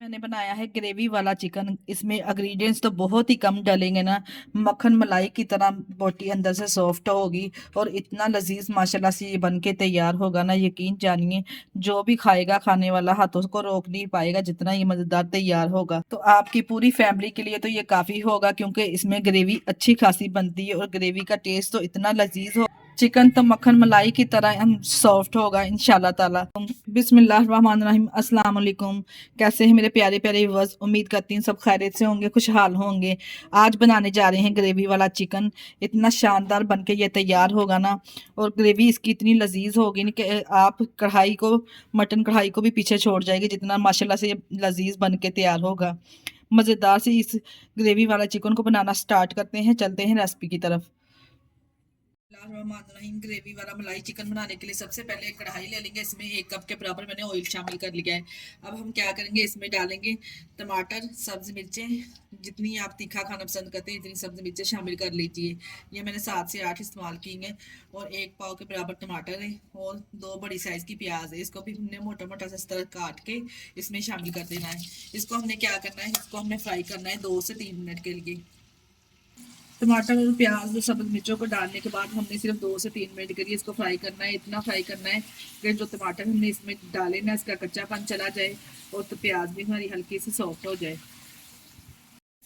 मैंने बनाया है ग्रेवी वाला चिकन। इसमें इंग्रेडिएंट्स तो बहुत ही कम डालेंगे ना, मक्खन मलाई की तरह बोटी अंदर से सॉफ्ट होगी और इतना लजीज माशाल्लाह से ये बन के तैयार होगा ना, यकीन जानिए जो भी खाएगा खाने वाला हाथों को रोक नहीं पाएगा जितना ये मजेदार तैयार होगा। तो आपकी पूरी फैमिली के लिए तो ये काफी होगा, क्योंकि इसमें ग्रेवी अच्छी खासी बनती है और ग्रेवी का टेस्ट तो इतना लजीज हो, चिकन तो मक्खन मलाई की तरह हम सॉफ्ट होगा इंशाल्लाह ताला। बिस्मिल्लाहिर्रहमानिर्रहीम, अस्सलाम वालेकुम। कैसे हैं मेरे प्यारे प्यारे व्यूअर्स? उम्मीद करती हूँ सब खैरियत से होंगे, खुशहाल होंगे। आज बनाने जा रहे हैं ग्रेवी वाला चिकन। इतना शानदार बनके ये तैयार होगा ना, और ग्रेवी इसकी इतनी लजीज होगी ना कि आप कढ़ाई को, मटन कढ़ाई को भी पीछे छोड़ जाएगी, जितना माशाल्लाह से ये लजीज बन के तैयार होगा। मज़ेदार से इस ग्रेवी वाला चिकन को बनाना स्टार्ट करते हैं, चलते हैं रेसिपी की तरफ। बिस्मिल्लाहिर्रहमानिर्रहीम। ग्रेवी वाला मलाई चिकन बनाने के लिए सबसे पहले एक कढ़ाई ले लेंगे। इसमें 1 कप के बराबर मैंने ऑयल शामिल कर लिया है। अब हम क्या करेंगे, इसमें डालेंगे टमाटर, सब्ज मिर्चें, जितनी आप तीखा खाना पसंद करते हैं इतनी सब्ज मिर्चें शामिल कर लीजिए। ये मैंने 7 से 8 इस्तेमाल की हैं। और 1 पाव के बराबर टमाटर है और 2 बड़ी साइज की प्याज है। इसको भी हमने मोटा मोटा से इस तरह काट के इसमें शामिल कर देना है। इसको हमने क्या करना है, इसको हमने फ्राई करना है 2 से 3 मिनट के लिए। टमाटर और प्याज और सब्ज मिर्चों को डालने के बाद हमने सिर्फ 2 से 3 मिनट के लिए इसको फ्राई करना है। इतना फ्राई करना है कि जो टमाटर हमने इसमें डाले ना, इसका कच्चापन चला जाए और तो प्याज भी हमारी हल्की सी सॉफ्ट हो जाए।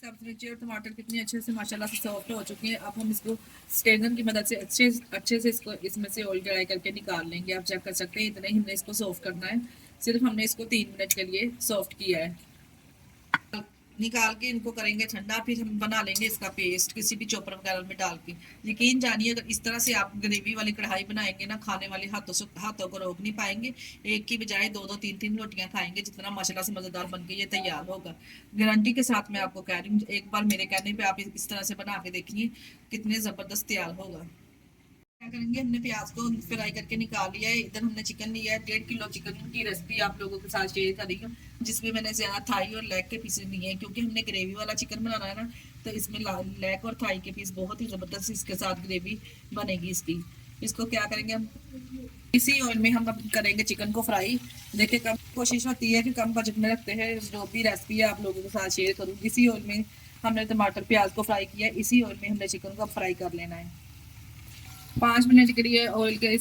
सब्ज मिर्ची और टमाटर कितनी अच्छे से माशाल्लाह से सॉफ्ट हो चुके हैं। अब हम इसको स्ट्रेनर की मदद से अच्छे से इसको इसमें से ऑयल ड्राई करके निकाल लेंगे। आप चेक कर सकते हैं इतना ही हमने इसको सॉफ्ट करना है। सिर्फ हमने इसको 3 मिनट के लिए सॉफ्ट किया है। निकाल के इनको करेंगे ठंडा, फिर हम बना लेंगे इसका पेस्ट किसी भी चॉपर वगैरह में डाल के। यकीन जानिए अगर इस तरह से आप ग्रेवी वाली कढ़ाई बनाएंगे ना, खाने वाले हाथों को रोक नहीं पाएंगे। एक की बजाय 2-2 3-3 रोटियां खाएंगे, जितना माशाल्लाह से मजेदार बन के ये तैयार होगा। गारंटी के साथ मैं आपको कह रही हूँ, एक बार मेरे कहने पे आप इस तरह से बना के देखिए कितने जबरदस्त तैयार होगा। क्या करेंगे, हमने प्याज को फ्राई करके निकाल लिया है। इधर हमने चिकन लिया है, 1.5 किलो चिकन की रेसिपी आप लोगों के साथ शेयर कर रही हूँ, जिसमें मैंने ज्यादा थाई और लेग के पीसेस लिए हैं, क्योंकि हमने ग्रेवी वाला चिकन बनाना है ना, तो इसमें लेग और थाई के पीस बहुत ही जबरदस्त इसके साथ ग्रेवी बनेगी इसकी। इसको क्या करेंगे हम, इसी ऑयल में हम अब करेंगे चिकन को फ्राई। देखिए कम कोशिश होती है कि कम बजट में रखते हैं, जो भी रेसिपी है आप लोगों के साथ शेयर करूँ। इसी ऑयल में हमने टमाटर प्याज को फ्राई किया, इसी ऑयल में हमने चिकन को फ्राई कर लेना है। 5 मिनट के लिए ऑयल के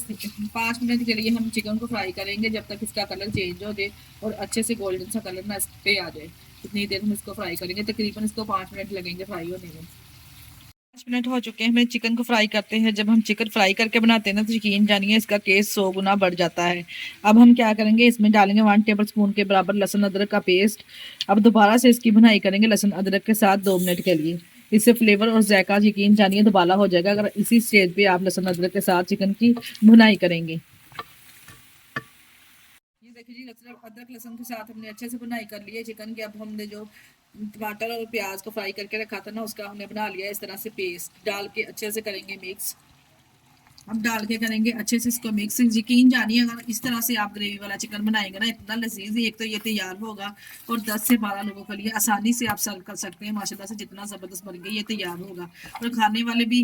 5 मिनट के लिए हम चिकन को फ्राई करेंगे, जब तक इसका कलर चेंज हो जाए और अच्छे से गोल्डन सा कलर ना इस पे आ जाए। इतनी देर हम इसको फ्राई करेंगे, तकरीबन इसको 5 मिनट लगेंगे फ्राई होने में। 5 मिनट हो चुके हैं, हमें चिकन को फ्राई करते हैं। जब हम चिकन फ्राई करके बनाते हैं ना, तो यकीन जानिए इसका टेस्ट 100 गुना बढ़ जाता है। अब हम क्या करेंगे, इसमें डालेंगे 1 टेबल स्पून के बराबर लहसुन अदरक का पेस्ट। अब दोबारा से इसकी भुनाई करेंगे लहसुन अदरक के साथ 2 मिनट के लिए। इससे फ्लेवर और जायका यकीन जानिए दोबारा हो जाएगा, अगर इसी स्टेज पे आप लहसुन अदरक के साथ चिकन की भुनाई करेंगे। ये देखिए जी, लहसुन अदरक लहसुन के साथ हमने अच्छे से भुनाई कर ली है चिकन की। अब हमने जो टमाटर और प्याज को फ्राई करके रखा था ना, उसका हमने बना लिया इस तरह से पेस्ट। डाल के अच्छे से करेंगे मिक्स। अब डाल के करेंगे अच्छे से इसको मिक्स। यकीन जानिए अगर इस तरह से आप ग्रेवी वाला चिकन बनाएंगे ना, इतना लजीज एक तो ये तैयार होगा, और 10 से 12 लोगों के लिए आसानी से आप सर्व कर सकते हैं। माशाल्लाह से जितना ज़बरदस्त बन के ये तैयार होगा, और खाने वाले भी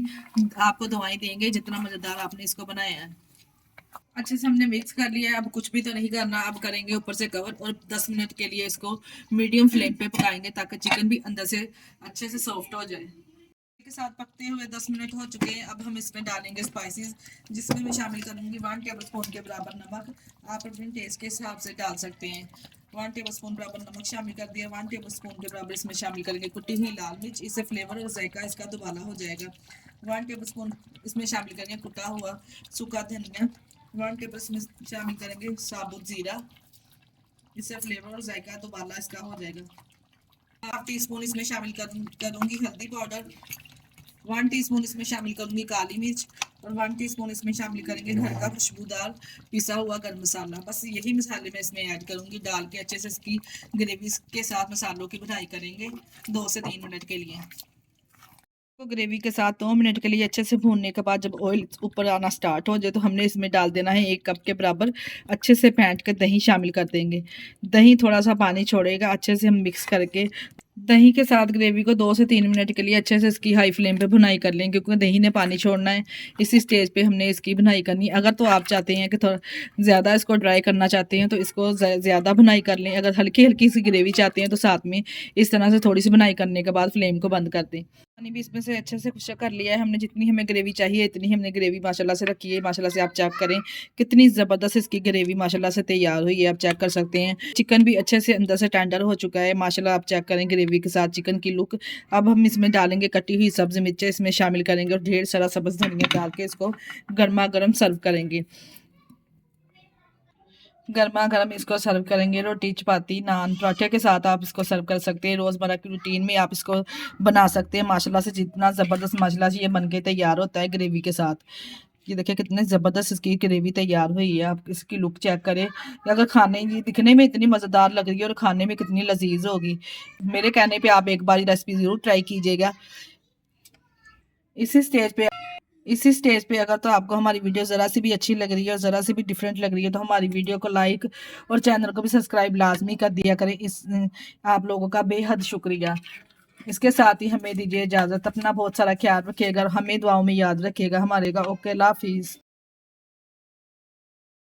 आपको दुआएं देंगे जितना मज़ेदार आपने इसको बनाया है। अच्छे से हमने मिक्स कर लिया है। अब कुछ भी तो नहीं करना, अब करेंगे ऊपर से कवर और 10 मिनट के लिए इसको मीडियम फ्लेम पे पकाएंगे, ताकि चिकन भी अंदर से अच्छे से सॉफ्ट हो जाए। के साथ पकते हुए 10 मिनट हो चुके हैं। अब हम इसमें डालेंगे स्पाइसेस, जिसमें मैं शामिल करूंगी 1 टेबल स्पून के बराबर नमक। आप अपने टेस्ट के हिसाब से डाल सकते हैं। 1 टेबल स्पून बराबर नमक शामिल कर दिया। 1 टेबल स्पून के बराबर इसमें शामिल करेंगे कुटी हुई लाल मिर्च, इससे फ्लेवर और जायका इसका दुबाला हो जाएगा। 1 टेबल स्पून इसमें शामिल करेंगे कुटा हुआ सूखा धनिया। 1 टेबल स्पून शामिल करेंगे साबुत जीरा, इससे फ्लेवर और जायका दुबाला इसका हो जाएगा। 1 टीस्पून इसमें शामिल करूंगी हल्दी पाउडर। 1 टीस्पून इसमें शामिल करूंगी काली मिर्च, और 1 टीस्पून इसमें शामिल करेंगे घर का खुशबूदार पिसा हुआ गरम मसाला। बस यही मसाले मैं इसमें ऐड करूंगी। डाल के अच्छे से इसकी ग्रेवी के साथ मसालों की भुनाई करेंगे 2 से 3 मिनट के लिए। तो ग्रेवी के साथ 2 मिनट के लिए अच्छे से भूनने के बाद जब ऑयल ऊपर आना स्टार्ट हो जाए, तो हमने इसमें डाल देना है 1 कप के बराबर अच्छे से फेंट कर दही शामिल कर देंगे। दही थोड़ा सा पानी छोड़ेगा, अच्छे से हम मिक्स करके दही के साथ ग्रेवी को 2 से 3 मिनट के लिए अच्छे से इसकी हाई फ्लेम पे भुनाई कर लें, क्योंकि दही ने पानी छोड़ना है। इसी स्टेज पे हमने इसकी भुनाई करनी है। अगर तो आप चाहते हैं कि थोड़ा ज़्यादा इसको ड्राई करना चाहते हैं तो इसको ज़्यादा भुनाई कर लें। अगर हल्की-हल्की सी ग्रेवी चाहते हैं तो साथ में इस तरह से थोड़ी-सी भुनाई करने के बाद फ्लेम को बंद कर दें। पानी भी इसमें से अच्छे से खुश्क कर लिया है हमने। जितनी हमें ग्रेवी चाहिए इतनी हमने ग्रेवी माशाल्लाह से रखी है। माशाल्लाह से आप चेक करें कितनी ज़बरदस्त इसकी ग्रेवी माशाल्लाह से तैयार हुई है, आप चेक कर सकते हैं। चिकन भी अच्छे से अंदर से टेंडर हो चुका है माशाल्लाह, आप चेक करें ग्रेवी के साथ चिकन की लुक। अब हम इसमें डालेंगे कटी हुई सब्ज़ मिर्चें, इसमें शामिल करेंगे और ढेर सारा सब्ज़ धनिया डाल के इसको गरमा-गरम सर्व करेंगे। गरमा-गरम इसको सर्व करेंगे रोटी, चपाती, नान, पराठे के साथ आप इसको सर्व कर सकते हैं। रोज़मर्रा की रूटीन में आप इसको बना सकते हैं। माशाल्लाह से जितना ज़बरदस्त माशाल्लाह से ये बन के तैयार होता है ग्रेवी के साथ। ये देखिए कितने ज़बरदस्त इसकी ग्रेवी तैयार हुई है। आप इसकी लुक चेक करें। अगर खाने ये दिखने में इतनी मज़ेदार लग रही है और खाने में कितनी लज़ीज़ होगी। मेरे कहने पे आप एक बार ये रेसिपी ज़रूर ट्राई कीजिएगा। इसी स्टेज पे इसी स्टेज पे अगर तो आपको हमारी वीडियो ज़रा सी भी अच्छी लग रही है और ज़रा सी भी डिफरेंट लग रही है तो हमारी वीडियो को लाइक और चैनल को भी सब्सक्राइब लाजमी कर दिया करें। आप लोगों का बेहद शुक्रिया। इसके साथ ही हमें दीजिए इजाज़त। अपना बहुत सारा ख्याल रखिएगा और हमें दुआओं में याद रखिएगा। हमारे का ओके, अल्लाह हाफिज़।